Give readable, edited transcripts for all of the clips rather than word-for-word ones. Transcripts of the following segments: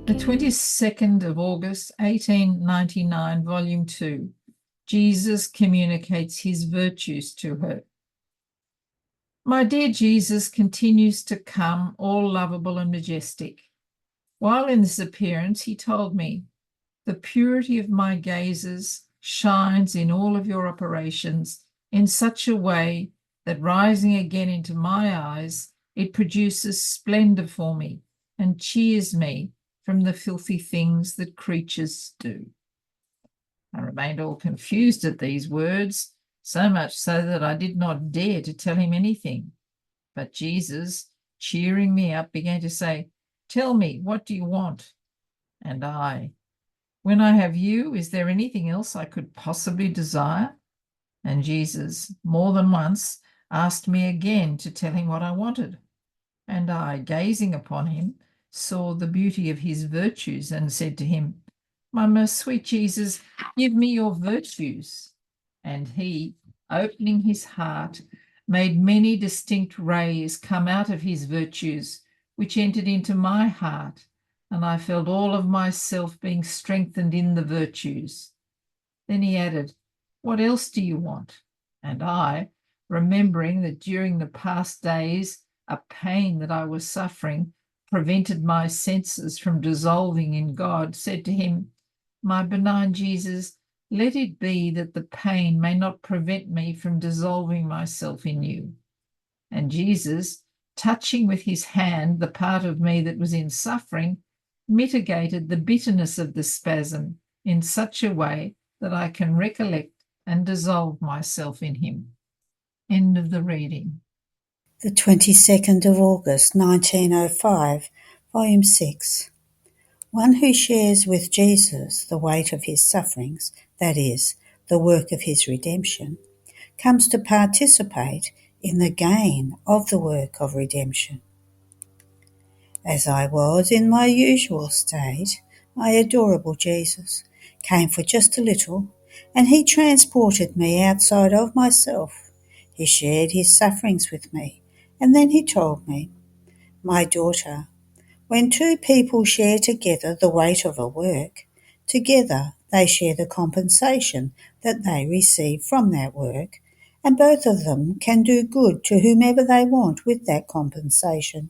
The 22nd of August, 1899, Volume 2. Jesus communicates his virtues to her. My dear Jesus continues to come, all lovable and majestic. While in this appearance, he told me, the purity of my gazes shines in all of your operations in such a way that rising again into my eyes, it produces splendor for me and cheers me from the filthy things that creatures do. I remained all confused at these words, so much so that I did not dare to tell him anything. But Jesus, cheering me up, began to say, "Tell me, what do you want?" And I, "When I have you, is there anything else I could possibly desire?" And Jesus, more than once, asked me again to tell him what I wanted. And I, gazing upon him, saw the beauty of his virtues and said to him, "My most sweet Jesus, give me your virtues." And he, opening his heart, made many distinct rays come out of his virtues, which entered into my heart, and I felt all of myself being strengthened in the virtues. Then he added, "What else do you want?" And I, remembering that during the past days a pain that I was suffering prevented my senses from dissolving in God, said to him, "My benign Jesus, let it be that the pain may not prevent me from dissolving myself in you." And Jesus, touching with his hand the part of me that was in suffering, mitigated the bitterness of the spasm in such a way that I can recollect and dissolve myself in him. End of the reading. The 22nd of August, 1905, Volume 6. One who shares with Jesus the weight of his sufferings, that is, the work of his redemption, comes to participate in the gain of the work of redemption. As I was in my usual state, my adorable Jesus came for just a little, and he transported me outside of myself. He shared his sufferings with me, and then he told me, "My daughter, when two people share together the weight of a work, together they share the compensation that they receive from that work, and both of them can do good to whomever they want with that compensation.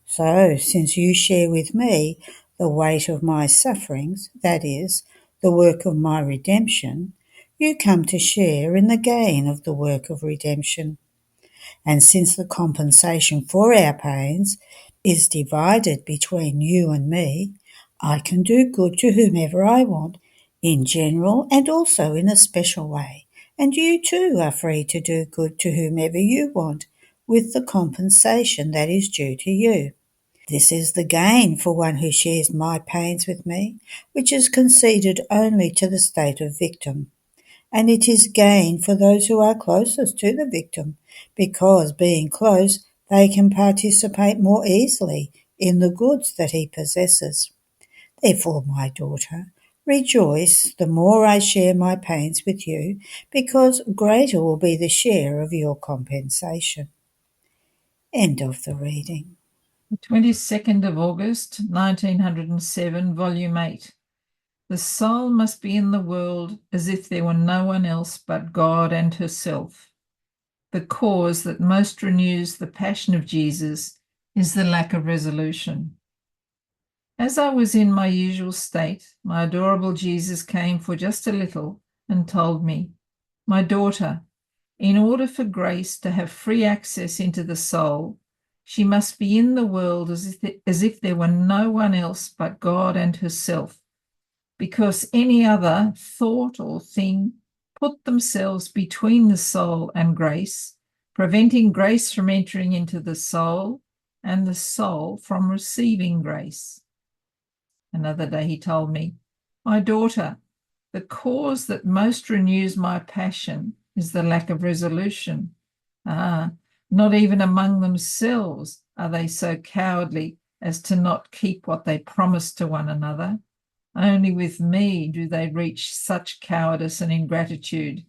So, since you share with me the weight of my sufferings, that is, the work of my redemption, you come to share in the gain of the work of redemption. And since the compensation for our pains is divided between you and me, I can do good to whomever I want, in general and also in a special way. And you too are free to do good to whomever you want, with the compensation that is due to you. This is the gain for one who shares my pains with me, which is conceded only to the state of victim. And it is gain for those who are closest to the victim, because being close, they can participate more easily in the goods that he possesses. Therefore, my daughter, rejoice the more I share my pains with you, because greater will be the share of your compensation. End of the reading. 22nd of August, 1907, Volume 8. The soul must be in the world as if there were no one else but God and herself. The cause that most renews the passion of Jesus is the lack of resolution. As I was in my usual state, my adorable Jesus came for just a little and told me, "My daughter, in order for grace to have free access into the soul, she must be in the world as if there were no one else but God and herself, because any other thought or thing put themselves between the soul and grace, preventing grace from entering into the soul and the soul from receiving grace." Another day he told me, "My daughter, the cause that most renews my passion is the lack of resolution. Not even among themselves are they so cowardly as to not keep what they promise to one another. Only with me do they reach such cowardice and ingratitude,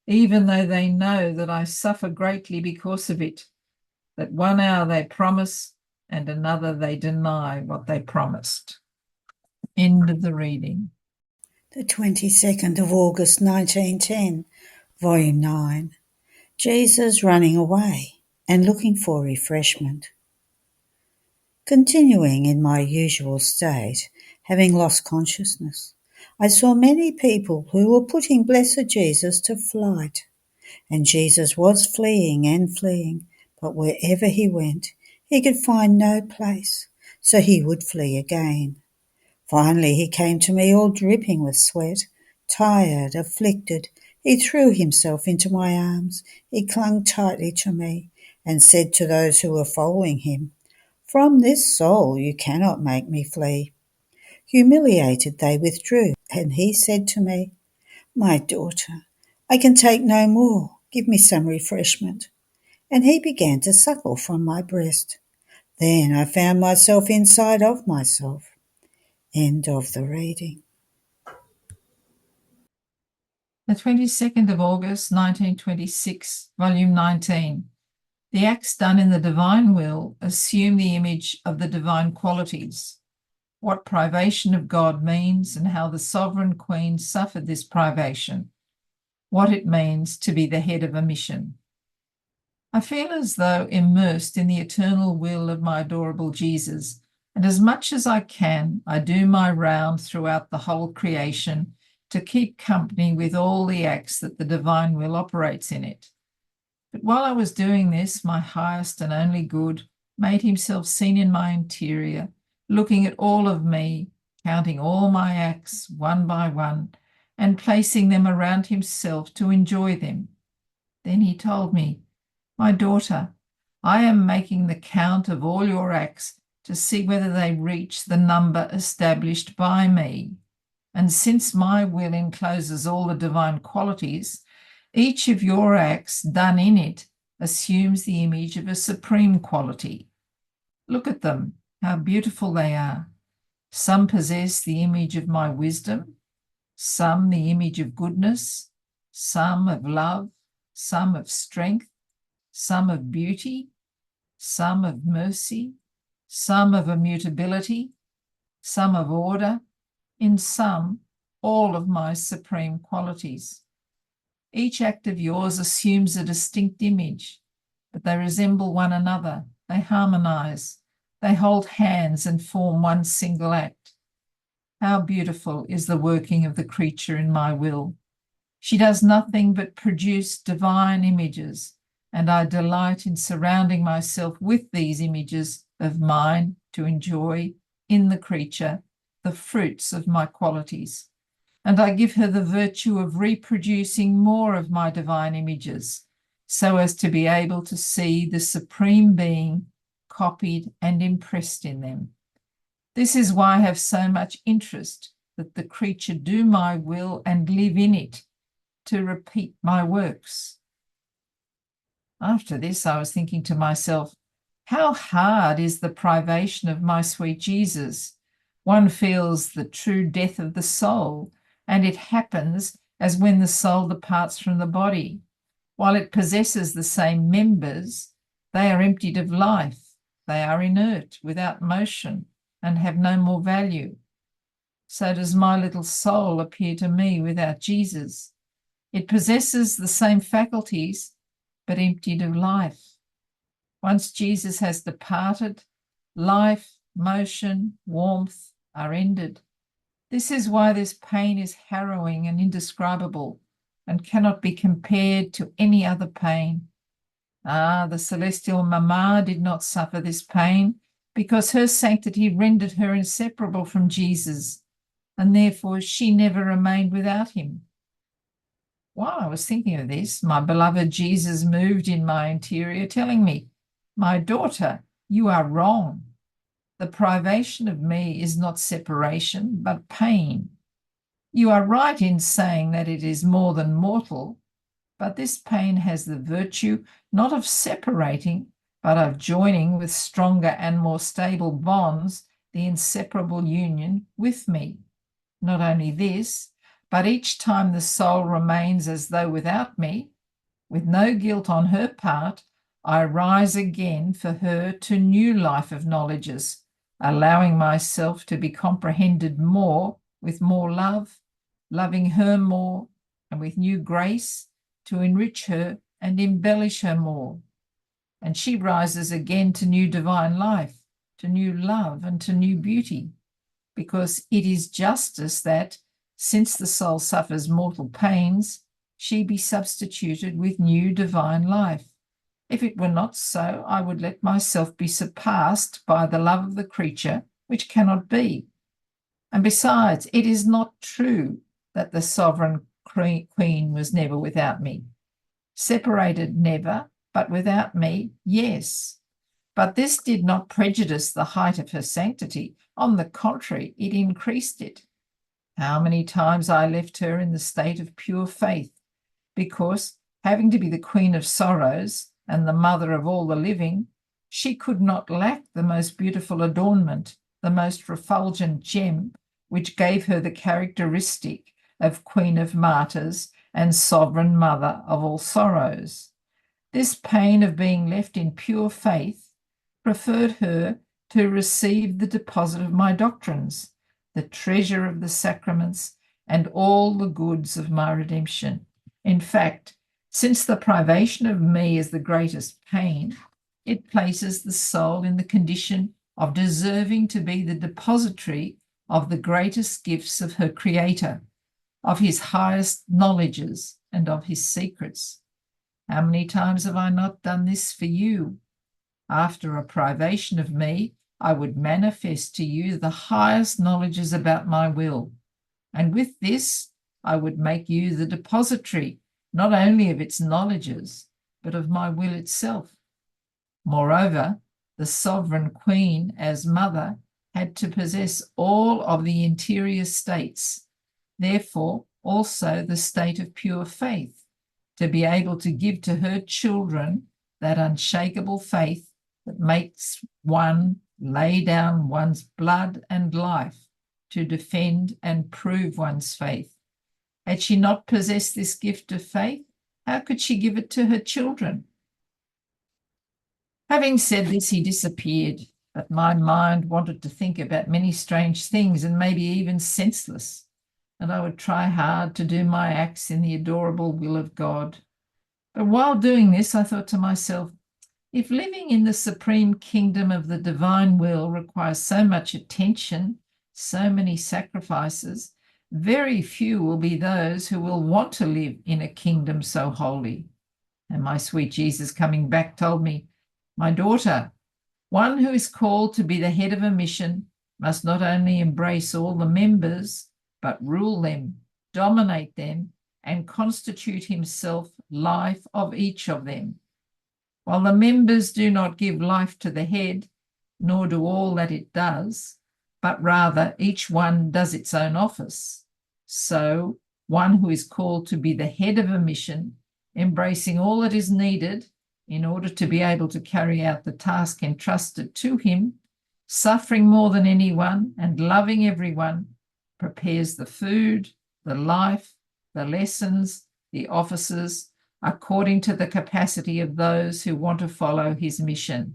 even though they know that I suffer greatly because of it, that 1 hour they promise and another they deny what they promised." End of the reading. The 22nd of August 1910, Volume 9. Jesus running away and looking for refreshment. Continuing in my usual state, having lost consciousness, I saw many people who were putting Blessed Jesus to flight. And Jesus was fleeing and fleeing, but wherever he went, he could find no place, so he would flee again. Finally he came to me all dripping with sweat, tired, afflicted. He threw himself into my arms. He clung tightly to me and said to those who were following him, "From this soul you cannot make me flee." Humiliated they withdrew, and he said to me, "My daughter, I can take no more. Give me some refreshment." And he began to suckle from my breast. Then I found myself inside of myself. End of the reading. The 22nd of August, 1926, Volume 19. The acts done in the divine will assume the image of the divine qualities. What privation of God means and how the sovereign queen suffered this privation. What it means to be the head of a mission. I feel as though immersed in the eternal will of my adorable Jesus, and as much as I can, I do my round throughout the whole creation to keep company with all the acts that the divine will operates in it. But while I was doing this, my highest and only good made himself seen in my interior, looking at all of me, counting all my acts one by one, and placing them around himself to enjoy them. Then he told me, "My daughter, I am making the count of all your acts to see whether they reach the number established by me. And since my will encloses all the divine qualities, each of your acts done in it assumes the image of a supreme quality. Look at them, how beautiful they are. Some possess the image of my wisdom, some the image of goodness, some of love, some of strength, some of beauty, some of mercy, some of immutability, some of order, in some, all of my supreme qualities. Each act of yours assumes a distinct image, but they resemble one another, they harmonize, they hold hands and form one single act. How beautiful is the working of the creature in my will. She does nothing but produce divine images, and I delight in surrounding myself with these images of mine to enjoy in the creature the fruits of my qualities. And I give her the virtue of reproducing more of my divine images, so as to be able to see the Supreme Being copied and impressed in them. This is why I have so much interest that the creature do my will and live in it, to repeat my works." After this, I was thinking to myself, how hard is the privation of my sweet Jesus. One feels the true death of the soul, and it happens as when the soul departs from the body. While it possesses the same members, they are emptied of life. They are inert, without motion, and have no more value. So does my little soul appear to me without Jesus. It possesses the same faculties, but emptied of life. Once Jesus has departed, life, motion, warmth are ended. This is why this pain is harrowing and indescribable, and cannot be compared to any other pain. The celestial Mamma did not suffer this pain, because her sanctity rendered her inseparable from Jesus, and therefore she never remained without him. While I was thinking of this, my beloved Jesus moved in my interior, telling me, "My daughter, you are wrong. The privation of me is not separation, but pain. You are right in saying that it is more than mortal, but this pain has the virtue not of separating, but of joining with stronger and more stable bonds the inseparable union with me. Not only this, but each time the soul remains as though without me, with no guilt on her part, I rise again for her to new life of knowledges, allowing myself to be comprehended more with more love, loving her more, and with new grace to enrich her and embellish her more. And she rises again to new divine life, to new love, and to new beauty, because it is justice that, since the soul suffers mortal pains, she be substituted with new divine life. If it were not so, I would let myself be surpassed by the love of the creature, which cannot be. And besides, it is not true that the sovereign queen was never without me. Separated, never, but without me, yes. But this did not prejudice the height of her sanctity. On the contrary, it increased it. How many times I left her in the state of pure faith, because, having to be the queen of sorrows and the mother of all the living, she could not lack the most beautiful adornment, the most refulgent gem, which gave her the characteristic of Queen of Martyrs and Sovereign Mother of all sorrows. This pain of being left in pure faith preferred her to receive the deposit of my doctrines, the treasure of the sacraments, and all the goods of my redemption. In fact, since the privation of me is the greatest pain, it places the soul in the condition of deserving to be the depository of the greatest gifts of her Creator, of his highest knowledges, and of his secrets. How many times have I not done this for you? After a privation of me, I would manifest to you the highest knowledges about my will, and with this I would make you the depository not only of its knowledges, but of my will itself. Moreover, the sovereign queen, as mother, had to possess all of the interior states, therefore also the state of pure faith, to be able to give to her children that unshakable faith that makes one lay down one's blood and life to defend and prove one's faith. Had she not possessed this gift of faith, how could she give it to her children? Having said this, he disappeared, but my mind wanted to think about many strange things, and maybe even senseless, and I would try hard to do my acts in the adorable will of God. But while doing this, I thought to myself, if living in the supreme kingdom of the divine will requires so much attention, so many sacrifices, very few will be those who will want to live in a kingdom so holy. And my sweet Jesus coming back told me, my daughter, one who is called to be the head of a mission must not only embrace all the members, but rule them, dominate them, and constitute himself life of each of them. While the members do not give life to the head, nor do all that it does, but rather each one does its own office. So one who is called to be the head of a mission, embracing all that is needed in order to be able to carry out the task entrusted to him, suffering more than anyone and loving everyone, prepares the food, the life, the lessons, the offices, according to the capacity of those who want to follow his mission.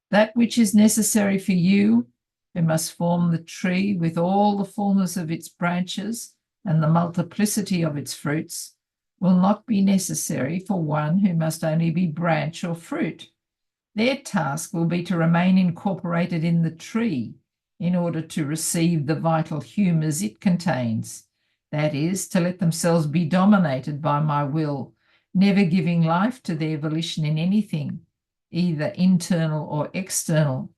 That which is necessary for you, who must form the tree with all the fullness of its branches and the multiplicity of its fruits, will not be necessary for one who must only be branch or fruit. Their task will be to remain incorporated in the tree in order to receive the vital humours it contains, that is, to let themselves be dominated by my will, never giving life to their volition in anything, either internal or external,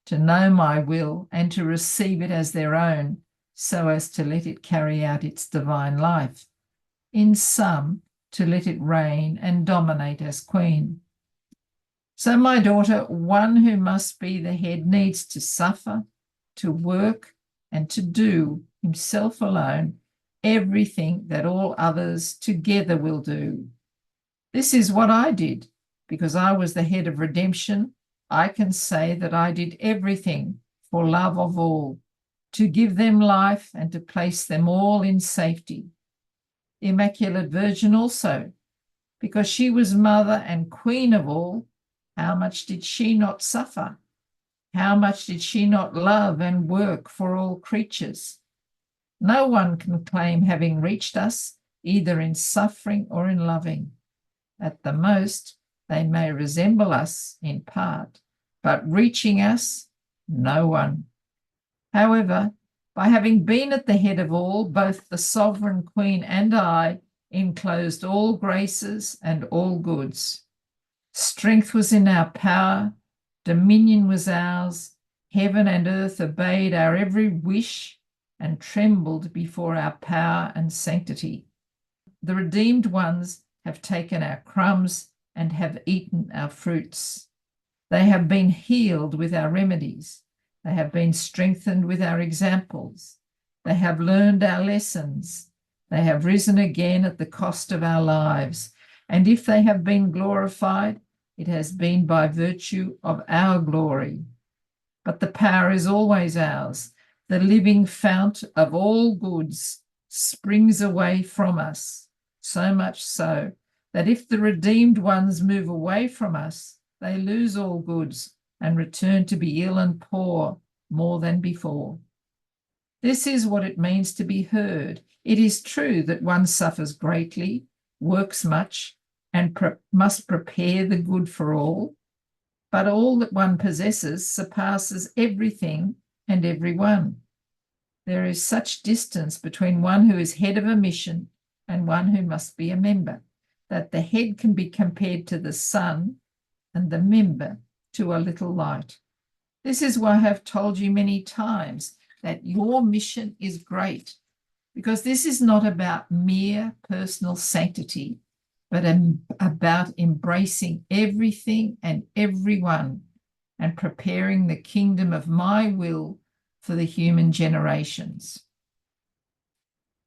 to know my will and to receive it as their own, so as to let it carry out its divine life. In sum, to let it reign and dominate as queen. So, my daughter, one who must be the head needs to suffer, to work, and to do himself alone everything that all others together will do. This is what I did. Because I was the head of redemption, I can say that I did everything for love of all, to give them life and to place them all in safety. The Immaculate Virgin also, because she was mother and queen of all, how much did she not suffer? How much did she not love and work for all creatures? No one can claim having reached us, either in suffering or in loving. At the most, they may resemble us in part, but reaching us, no one. However, by having been at the head of all, both the sovereign queen and I enclosed all graces and all goods. Strength was in our power, dominion was ours, heaven and earth obeyed our every wish and trembled before our power and sanctity. The redeemed ones have taken our crumbs and have eaten our fruits. They have been healed with our remedies. They have been strengthened with our examples. They have learned our lessons. They have risen again at the cost of our lives. And if they have been glorified, it has been by virtue of our glory. But the power is always ours. The living fount of all goods springs away from us, so much so that if the redeemed ones move away from us, they lose all goods and return to be ill and poor more than before. This is what it means to be heard. It is true that one suffers greatly, works much, and must prepare the good for all, but all that one possesses surpasses everything and everyone. There is such distance between one who is head of a mission and one who must be a member, that the head can be compared to the sun and the member to a little light. This is why I have told you many times that your mission is great, because this is not about mere personal sanctity, but about embracing everything and everyone and preparing the kingdom of my will for the human generations.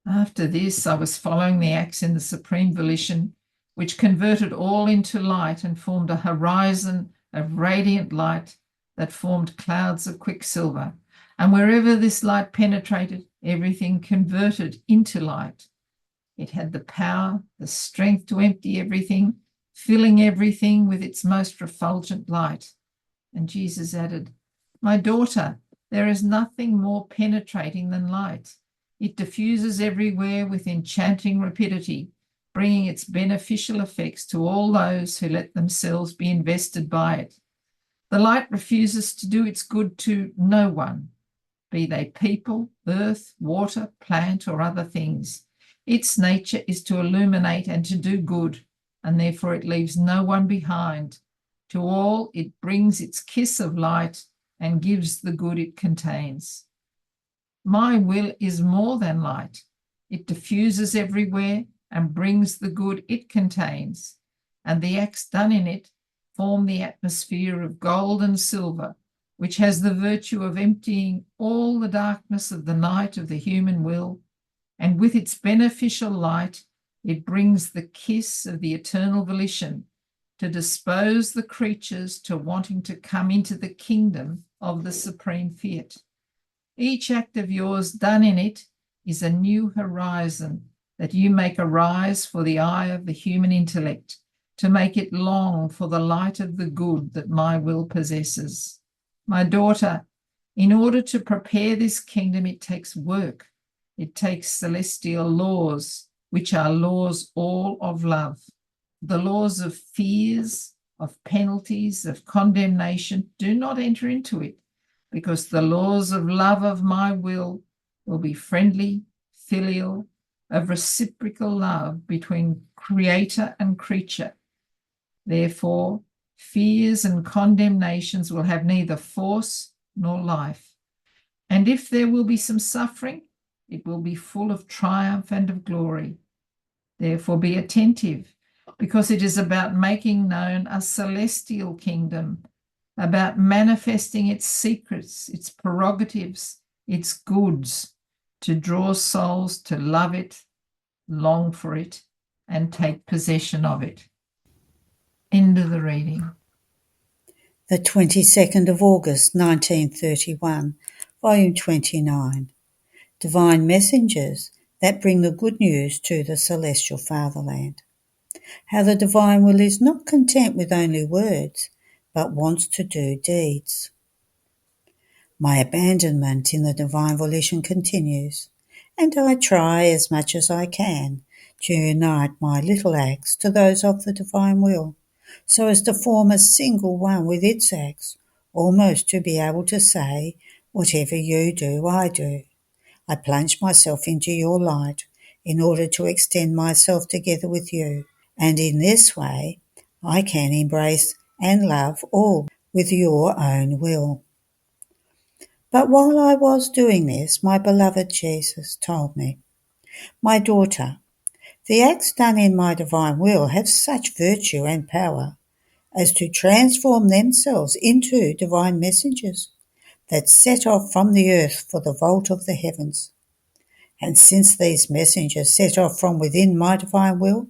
After this, I was following the acts in the supreme volition, which converted all into light and formed a horizon of radiant light that formed clouds of quicksilver. And wherever this light penetrated, everything converted into light. It had the power, the strength to empty everything, filling everything with its most refulgent light. And Jesus added, "My daughter, there is nothing more penetrating than light. It diffuses everywhere with enchanting rapidity, bringing its beneficial effects to all those who let themselves be invested by it. The light refuses to do its good to no one, be they people, earth, water, plant, or other things. Its nature is to illuminate and to do good, and therefore it leaves no one behind. To all it brings its kiss of light and gives the good it contains. My will is more than light. It diffuses everywhere and brings the good it contains, and the acts done in it form the atmosphere of gold and silver, which has the virtue of emptying all the darkness of the night of the human will, and with its beneficial light it brings the kiss of the eternal volition to dispose the creatures to wanting to come into the kingdom of the supreme fiat. Each act of yours done in it is a new horizon that you make arise for the eye of the human intellect, to make it long for the light of the good that my will possesses. My daughter, in order to prepare this kingdom, it takes work. It takes celestial laws, which are laws all of love. The laws of fears, of penalties, of condemnation do not enter into it, because the laws of love of my will be friendly, filial, of reciprocal love between creator and creature. Therefore, fears and condemnations will have neither force nor life. And if there will be some suffering, it will be full of triumph and of glory. Therefore, be attentive, because it is about making known a celestial kingdom, about manifesting its secrets, its prerogatives, its goods, to draw souls to love it, long for it, and take possession of it." End of the reading. The 22nd of August 1931, Volume 29. Divine Messengers that bring the good news to the celestial fatherland. How the divine will is not content with only words, but wants to do deeds. My abandonment in the divine volition continues, and I try as much as I can to unite my little acts to those of the divine will, so as to form a single one with its acts, almost to be able to say, whatever you do, I do. I plunge myself into your light in order to extend myself together with you, and in this way I can embrace and love all with your own will. But while I was doing this, my beloved Jesus told me, "My daughter, the acts done in my divine will have such virtue and power as to transform themselves into divine messengers that set off from the earth for the vault of the heavens. And since these messengers set off from within my divine will,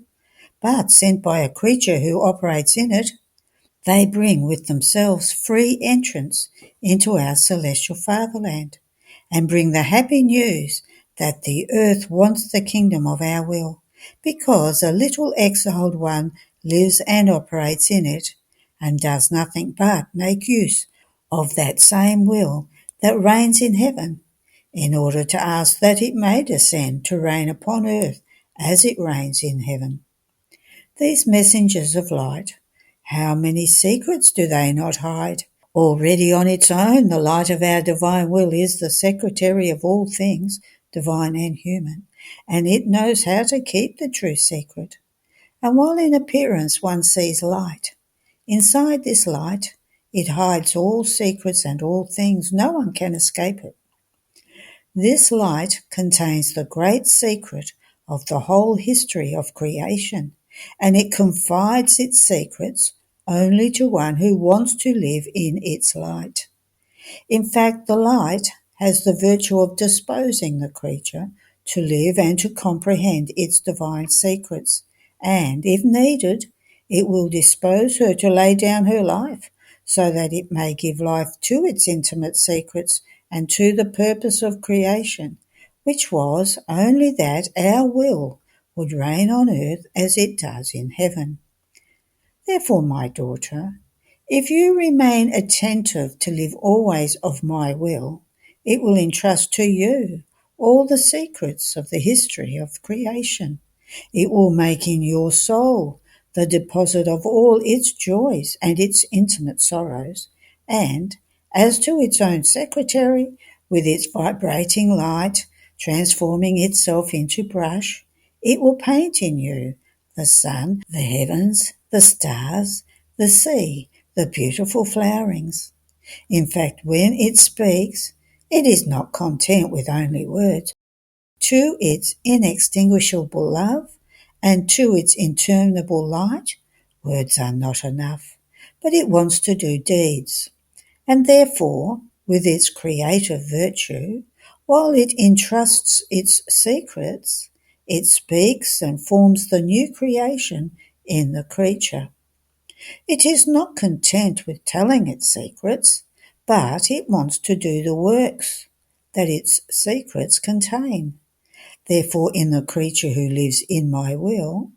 but sent by a creature who operates in it, they bring with themselves free entrance into our celestial fatherland, and bring the happy news that the earth wants the kingdom of our will, because a little exiled one lives and operates in it, and does nothing but make use of that same will that reigns in heaven, in order to ask that it may descend to reign upon earth as it reigns in heaven. These messengers of light, how many secrets do they not hide? Already on its own, the light of our divine will is the secretary of all things, divine and human, and it knows how to keep the true secret. And while in appearance one sees light, inside this light it hides all secrets and all things. No one can escape it. This light contains the great secret of the whole history of creation, and it confides its secrets only to one who wants to live in its light. In fact, the light has the virtue of disposing the creature to live and to comprehend its divine secrets, and, if needed, it will dispose her to lay down her life, so that it may give life to its intimate secrets and to the purpose of creation, which was only that our will would reign on earth as it does in heaven. Therefore, my daughter, if you remain attentive to live always of my will, it will entrust to you all the secrets of the history of creation. It will make in your soul the deposit of all its joys and its intimate sorrows, and, as to its own secretary, with its vibrating light transforming itself into brush, it will paint in you the sun, the heavens, the stars, the sea, the beautiful flowerings. In fact, when it speaks, it is not content with only words. To its inextinguishable love and to its interminable light, words are not enough, but it wants to do deeds. And therefore, with its creative virtue, while it entrusts its secrets, it speaks and forms the new creation in the creature. It is not content with telling its secrets, but it wants to do the works that its secrets contain. Therefore, in the creature who lives in my will,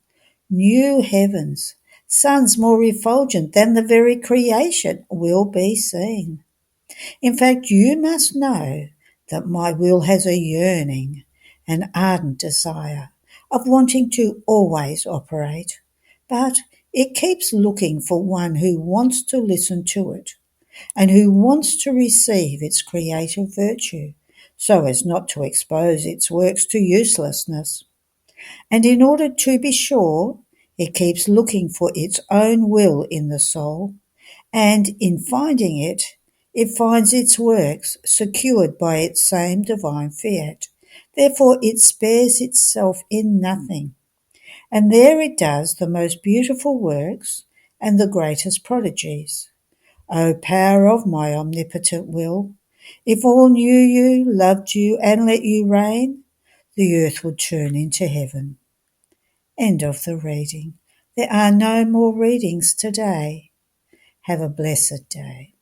new heavens, suns more refulgent than the very creation will be seen. In fact, you must know that my will has a yearning, an ardent desire of wanting to always operate, but it keeps looking for one who wants to listen to it and who wants to receive its creative virtue so as not to expose its works to uselessness. And in order to be sure, it keeps looking for its own will in the soul, and in finding it, it finds its works secured by its same divine fiat. Therefore it spares itself in nothing, and there it does the most beautiful works and the greatest prodigies. O power of my omnipotent will, if all knew you, loved you, and let you reign, the earth would turn into heaven. End of the reading. There are no more readings today. Have a blessed day.